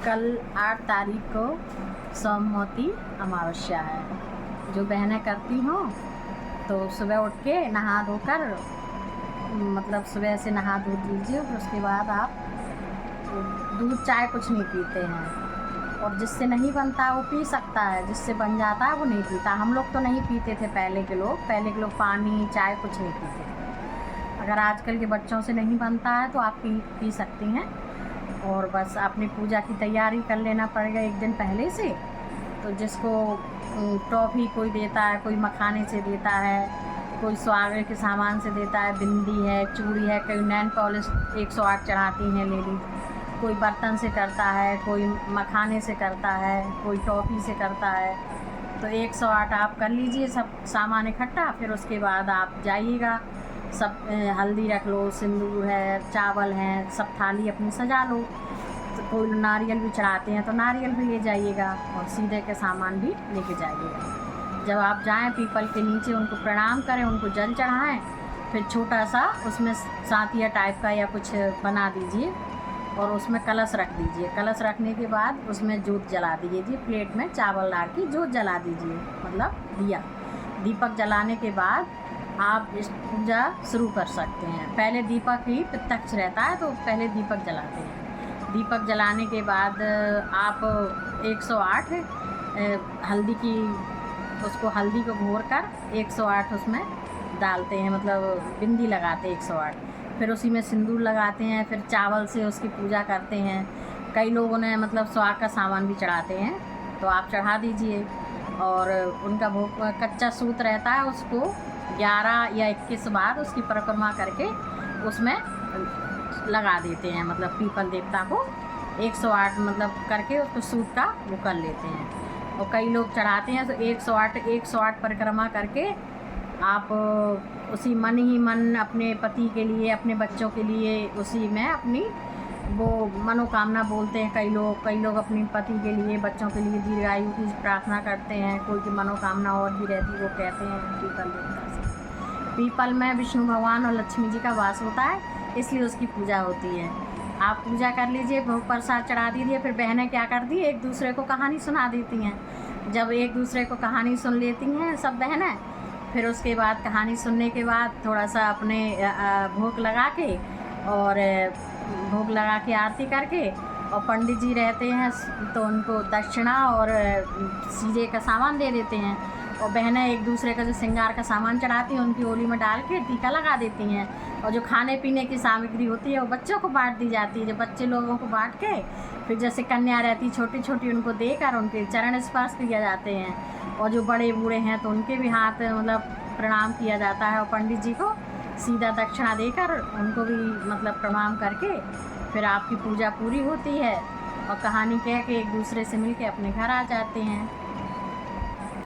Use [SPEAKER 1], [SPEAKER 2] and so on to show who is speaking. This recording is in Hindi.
[SPEAKER 1] कल 8 तारीख को सोमवती अमावस्या है। जो बहनें करती हों तो सुबह उठ के नहा धोकर मतलब सुबह से नहा धो लीजिए। फिर उसके बाद आप दूध चाय कुछ नहीं पीते हैं, और जिससे नहीं बनता वो पी सकता है, जिससे बन जाता है वो नहीं पीता। हम लोग तो नहीं पीते थे, पहले के लोग पानी चाय कुछ नहीं पीते थे। अगर आजकल के बच्चों से नहीं बनता है तो आप पी सकती हैं। और बस अपनी पूजा की तैयारी कर लेना पड़ेगा एक दिन पहले से। तो जिसको टॉफ़ी कोई देता है, कोई मखाने से देता है, कोई सुहागन के सामान से देता है, बिंदी है, चूड़ी है, कोई नेल पॉलिश 108 चढ़ाती हैं लेडीज, कोई बर्तन से करता है, कोई मखाने से करता है, कोई टॉफ़ी से करता है। तो 108 आप कर लीजिए सब सामान इकट्ठा। फिर उसके बाद आप जाइएगा, सब हल्दी रख लो, सिंदूर है, चावल हैं, सब थाली अपनी सजा लो। तो कोई नारियल भी चढ़ाते हैं तो नारियल भी ले जाइएगा, और सीधे के सामान भी लेके जाइएगा। जब आप जाएं पीपल के नीचे उनको प्रणाम करें, उनको जल चढ़ाएं। फिर छोटा सा उसमें सातिया टाइप का या कुछ बना दीजिए और उसमें कलश रख दीजिए। कलश रखने के बाद उसमें जोत जला दीजिए, प्लेट में चावल डाल के जोत जला दीजिए, मतलब दिया। दीपक जलाने के बाद आप इस पूजा शुरू कर सकते हैं। पहले दीपक ही प्रत्यक्ष रहता है तो पहले दीपक जलाते हैं। दीपक जलाने के बाद आप 108 हल्दी की उसको हल्दी को घोर कर 108 उसमें डालते हैं, मतलब बिंदी लगाते हैं 108। फिर उसी में सिंदूर लगाते हैं, फिर चावल से उसकी पूजा करते हैं। कई लोगों ने मतलब सुहाग का सामान भी चढ़ाते हैं, तो आप चढ़ा दीजिए। और उनका भोग कच्चा सूत रहता है, उसको 11 या 21 बार उसकी परिक्रमा करके उसमें लगा देते हैं, मतलब पीपल देवता को 108 मतलब करके उसको सूत का वो कर लेते हैं। और कई लोग चढ़ाते हैं तो 108 परिक्रमा करके आप उसी मन ही मन अपने पति के लिए, अपने बच्चों के लिए उसी में अपनी वो मनोकामना बोलते हैं। कई लोग अपने पति के लिए, बच्चों के लिए दीर्घायु की प्रार्थना करते हैं। कोई की मनोकामना और भी रहती, वो कहते हैं पीपल देवता से। पीपल में विष्णु भगवान और लक्ष्मी जी का वास होता है, इसलिए उसकी पूजा होती है। आप पूजा कर लीजिए, भोग प्रसाद चढ़ा दीजिए। फिर बहनें क्या करती है, एक दूसरे को कहानी सुना देती हैं। जब एक दूसरे को कहानी सुन लेती हैं सब बहनें, फिर उसके बाद कहानी सुनने के बाद थोड़ा सा अपने भोग लगा के और भोग लगा के आरती करके, और पंडित जी रहते हैं तो उनको दक्षिणा और सीजे का सामान दे देते हैं। और बहनें एक दूसरे का जो श्रृंगार का सामान चढ़ाती हैं उनकी ओली में डाल के टीका लगा देती हैं। और जो खाने पीने की सामग्री होती है वो बच्चों को बांट दी जाती है। जो बच्चे लोगों को बांट के फिर जैसे कन्या रहती छोटी छोटी, उनको देकर उनके चरण स्पर्श किया जाते हैं। और जो बड़े बूढ़े हैं तो उनके भी हाथ मतलब प्रणाम किया जाता है। और पंडित जी को सीधा दक्षिणा देकर उनको भी मतलब प्रणाम करके फिर आपकी पूजा पूरी होती है। और कहानी कह के एक दूसरे से मिल के अपने घर आ जाते हैं।